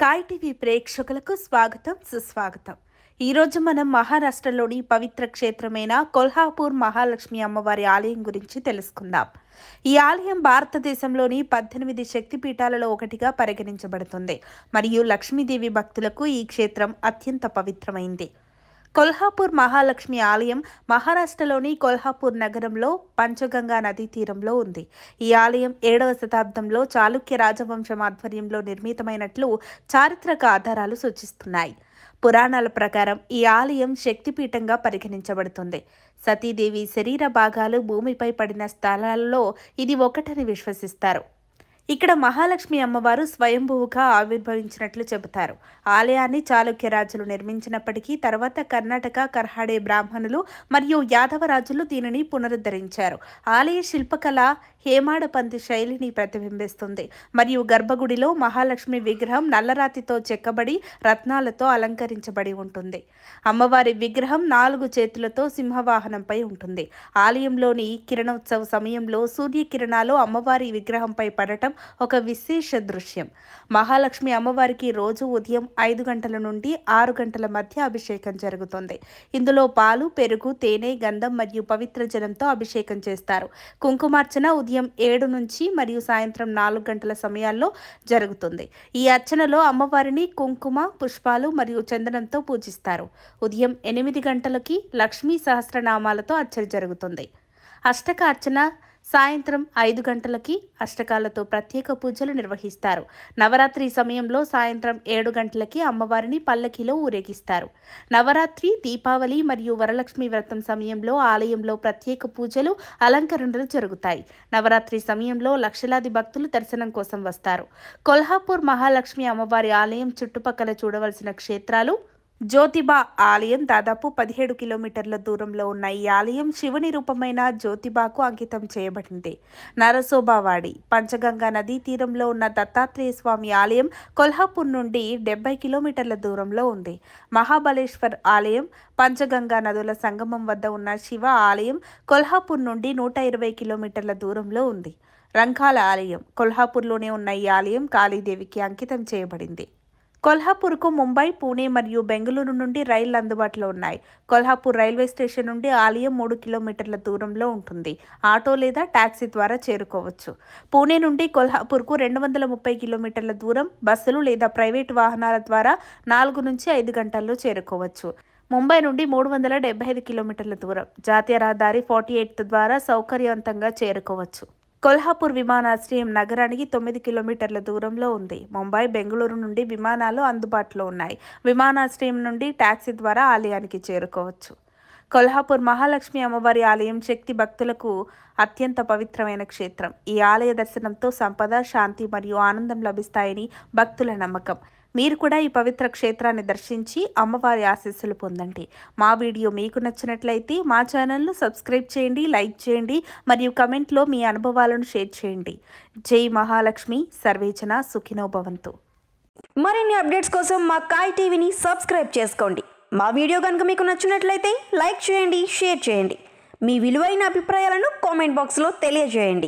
Sky TV ప్రేక్షకులకు స్వాగతం సుస్వాగతం. ఈరోజు మనం మహారాష్ట్రలోని పవిత్ర క్షేత్రమైన కొల్హాపూర్ మహాలక్ష్మి అమ్మవారి ఆలయం గురించి తెలుసుకుందాం. ఈ ఆలయం భారతదేశంలోని 18 శక్తిపీఠాలలో ఒకటిగా పరిగణించబడుతుంది మరియు లక్ష్మీదేవి భక్తులకు ఈ క్షేత్రం అత్యంత పవిత్రమైంది. కొల్హాపూర్ మహాలక్ష్మి ఆలయం మహారాష్ట్రలోని కొల్హాపూర్ నగరంలో పంచగంగా నదీ తీరంలో ఉంది. ఈ ఆలయం 7వ శతాబ్దంలో చాళుక్య రాజవంశం ఆధ్వర్యంలో నిర్మితమైనట్లు చారిత్రక ఆధారాలు సూచిస్తున్నాయి. పురాణాల ప్రకారం ఈ ఆలయం శక్తిపీఠంగా పరిగణించబడుతుంది. సతీదేవి శరీర భాగాలు భూమిపై పడిన స్థలాలలో ఇది ఒకటని విశ్వసిస్తారు. ఇక్కడ మహాలక్ష్మి అమ్మవారు స్వయంభువుగా ఆవిర్భవించినట్లు చెబుతారు. ఆలయాన్ని చాళుక్య రాజులు నిర్మించినప్పటికీ తర్వాత కర్ణాటక కర్హాడే బ్రాహ్మణులు మరియు యాదవ రాజులు దీనిని పునరుద్ధరించారు. ఆలయ శిల్పకళ హేమాడపంతి శైలిని ప్రతిబింబిస్తుంది మరియు గర్భగుడిలో మహాలక్ష్మి విగ్రహం నల్లరాతితో చెక్కబడి రత్నాలతో అలంకరించబడి ఉంటుంది. అమ్మవారి విగ్రహం 4 చేతులతో సింహవాహనంపై ఉంటుంది. ఆలయంలోని కిరణోత్సవ సమయంలో సూర్యకిరణాలు అమ్మవారి విగ్రహంపై పడటం ఒక విశేష దృశ్యం. మహాలక్ష్మి అమ్మవారికి రోజు ఉదయం 5 గంటల నుండి 6 గంటల మధ్య అభిషేకం జరుగుతుంది. ఇందులో పాలు, పెరుగు, తేనె, గంధం మరియు పవిత్ర జలంతో అభిషేకం చేస్తారు. కుంకుమార్చన ఉదయం 7 నుంచి మరియు సాయంత్రం 4 గంటల సమయాల్లో జరుగుతుంది. ఈ అర్చనలో అమ్మవారిని కుంకుమ, పుష్పాలు మరియు చందనంతో పూజిస్తారు. ఉదయం 8 గంటలకి లక్ష్మీ సహస్రనామాలతో అర్చన జరుగుతుంది. అష్టక అర్చన సాయంత్రం 5 గంటలకి అష్టకాలతో ప్రత్యేక పూజలు నిర్వహిస్తారు. నవరాత్రి సమయంలో సాయంత్రం 7 గంటలకి అమ్మవారిని పల్లకిలో ఊరేగిస్తారు. నవరాత్రి, దీపావళి మరియు వరలక్ష్మి వ్రతం సమయంలో ఆలయంలో ప్రత్యేక పూజలు, అలంకరణలు జరుగుతాయి. నవరాత్రి సమయంలో లక్షలాది భక్తులు దర్శనం కోసం వస్తారు. కొల్హాపూర్ మహాలక్ష్మి అమ్మవారి ఆలయం చుట్టుపక్కల చూడవలసిన క్షేత్రాలు: జ్యోతిబా ఆలయం దాదాపు 17 కిలోమీటర్ల దూరంలో ఉన్న ఈ ఆలయం శివుని రూపమైన జ్యోతిబాకు అంకితం చేయబడింది. నరసోబావాడి పంచగంగా నదీ తీరంలో ఉన్న దత్తాత్రేయ స్వామి ఆలయం కొల్హాపూర్ నుండి 70 కిలోమీటర్ల దూరంలో ఉంది. మహాబలేశ్వర్ ఆలయం పంచగంగా నదుల సంగమం వద్ద ఉన్న శివ ఆలయం కొల్హాపూర్ నుండి 120 కిలోమీటర్ల దూరంలో ఉంది. రంకాల ఆలయం కొల్హాపూర్లోనే ఉన్న ఈ ఆలయం కాళీదేవికి అంకితం చేయబడింది. కొల్హాపూర్కు ముంబై, పూణే మరియు బెంగళూరు నుండి రైళ్లు అందుబాటులో ఉన్నాయి. కొల్హాపూర్ రైల్వే స్టేషన్ నుండి ఆలయం 3 కిలోమీటర్ల దూరంలో ఉంటుంది. ఆటో లేదా టాక్సీ ద్వారా చేరుకోవచ్చు. పూణే నుండి కొల్హాపూర్కు 230 కిలోమీటర్ల దూరం. బస్సులు లేదా ప్రైవేటు వాహనాల ద్వారా 4 నుంచి 5 గంటల్లో చేరుకోవచ్చు. ముంబై నుండి 375 కిలోమీటర్ల దూరం. జాతీయ రహదారి 48 ద్వారా సౌకర్యవంతంగా చేరుకోవచ్చు. కొల్హాపూర్ విమానాశ్రయం నగరానికి 9 కిలోమీటర్ల దూరంలో ఉంది. ముంబై, బెంగళూరు నుండి విమానాలు అందుబాటులో ఉన్నాయి. విమానాశ్రయం నుండి టాక్సీ ద్వారా ఆలయానికి చేరుకోవచ్చు. కొల్హాపూర్ మహాలక్ష్మి అమ్మవారి ఆలయం శక్తి భక్తులకు అత్యంత పవిత్రమైన క్షేత్రం. ఈ ఆలయ దర్శనంతో సంపద, శాంతి మరియు ఆనందం లభిస్తాయని భక్తుల నమ్మకం. మీరు కూడా ఈ పవిత్ర క్షేత్రాన్ని దర్శించి అమ్మవారి ఆశీస్సులు పొందండి. మా వీడియో మీకు నచ్చినట్లయితే మా ఛానల్ను సబ్స్క్రైబ్ చేయండి, లైక్ చేయండి మరియు కమెంట్లో మీ అనుభవాలను షేర్ చేయండి. జై మహాలక్ష్మి. సర్వేజన సుఖినో భవంతు. మరిన్ని అప్డేట్స్ కోసం మా స్కై టీవీని సబ్స్క్రైబ్ చేసుకోండి. మా వీడియో కనుక మీకు నచ్చినట్లయితే లైక్ చేయండి, షేర్ చేయండి. మీ విలువైన అభిప్రాయాలను కామెంట్ బాక్స్లో తెలియజేయండి.